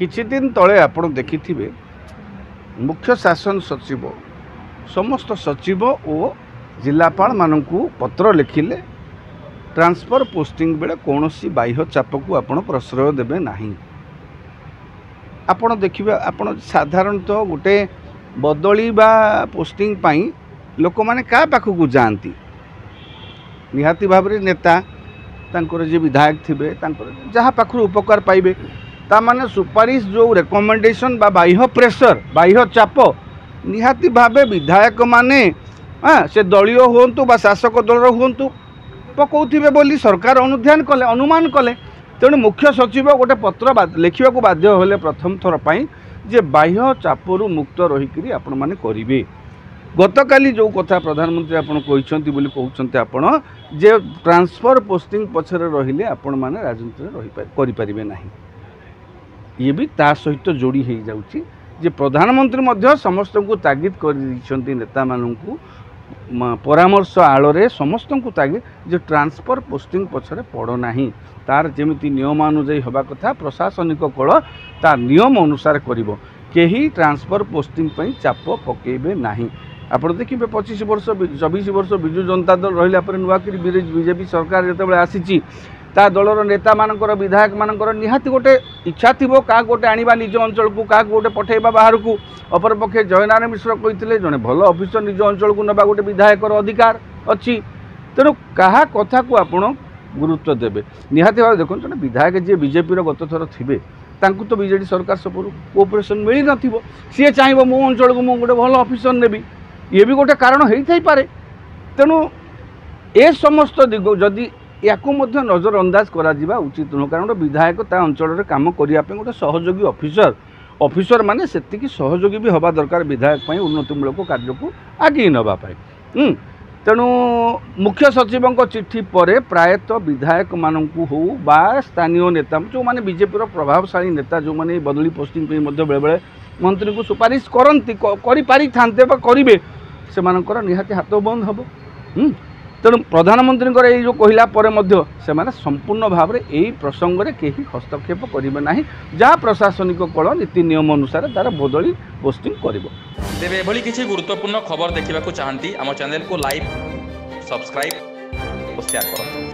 किछि दिन तले आपण देखिथिबे मुख्य शासन सचिव समस्त सचिव और जिलापाल मानकू पत्र लिखिले ट्रांसफर पोस्टिंग बेले कौनसी बाह्य चाप को आपण प्रश्रय देबे नाही। आपण देखिबे आपण साधारणतः गोटे बदली बा पोस्टिंग पाई लोक माने का पाखकू जाती निहाती भाव रे नेता तांकर जे विधायक थिबे तांकर जहाँ पाखरु उपकार पाइबे ता माने सुपारिश जो रेकमेंडेशन बा बाह्य प्रेशर बाह्य चाप निहाती भावे विधायक माने से दलीय हुंतु बा शासक दलर हुंतु पकाउथिबे बोली सरकार अनुध्यान कले अनुमान कले। तेणु मुख्य सचिव गोटे पत्र लिखा बाध्य होले प्रथम थर पाई जे बाह्य चापरू मुक्त रहीकि आपण माने करिवे। गतकाली जो कथा प्रधानमंत्री आपण कहते बोली कहते आपण जे ट्रांसफर पोस्टिंग पछरे रहिले आपण माने राजनीति रही करि परिबे नाही। ये भी ता सहित जोड़ी हो जाउची जे प्रधानमंत्री मध्य समस्त को तागिद कर नेता मानू परामर्श आलोरे समस्त को तागिद जे ट्रांसफर पोस्टिंग पछरे पड़ नाही तार जेमिति नियमानुजाई हवा कथा प्रशासनिक कल तार नियम अनुसार करिवो केही ट्रांसफर पोस्टिंग पई चाप पकेबे नाही। आपण देखिबे 25 वर्ष 24 वर्ष बिजु जनता दल रहिला पर नुआकरी बीजेपी सरकार जेतेबेले आसीची ता दलर नेता मानकर विधायक मानकर निहाती गोटे इच्छा थी क्या गोटे आनिबा निज अंचल को क्या गोटे पठेबा बाहर को अपर पक्षे जयनारायण मिश्र कहते जड़े भल ऑफिसर निज अंचल को नबा गोटे विधायकर अधिकार अच्छी। तेणु क्या कथा को आपण गुरुत्व देवे निहाती भाव देखो जड़े विधायक जी बीजेपी गत थर थे तांकु तो बीजेडी सरकार सब कोऑपरेशन मिल न सी चाहब मो अंचल को मुझे भल ऑफिसर नेबी ये भी गोटे कारण हो पारे। तेणु ए समस्त दिग जदि या नजर अंदाज करा उचित नुह कारण विधायक ता अंचल काम करने गोटे सहयोगी ऑफिसर माने सेतिकी सहयोगी भी हवा दरकार विधायक उन्नतिमूलक कार्य को आगे नापी। तेणु मुख्य सचिव चिट्ठी पर प्रायतः विधायक मानू हो बा स्थानीय नेता जो माने बीजेपी प्रभावशाली नेता जो माने बदली पोस्टिंग बेले बेले मंत्री को सुपारिश करती करेंगे से निहाती हाथ बंद हम। तेणु प्रधानमंत्री जो कहला पर से संपूर्ण भाव में यही प्रसंग में कहीं हस्तक्षेप करेंगे ना जहाँ प्रशासनिक कल नीति नियम अनुसार तार बदली पोस्टिंग कर। तेरे एभली किसी गुरुत्वपूर्ण खबर देखा चाहती आम चैनल को लाइक सब्सक्राइब और शेयर करो।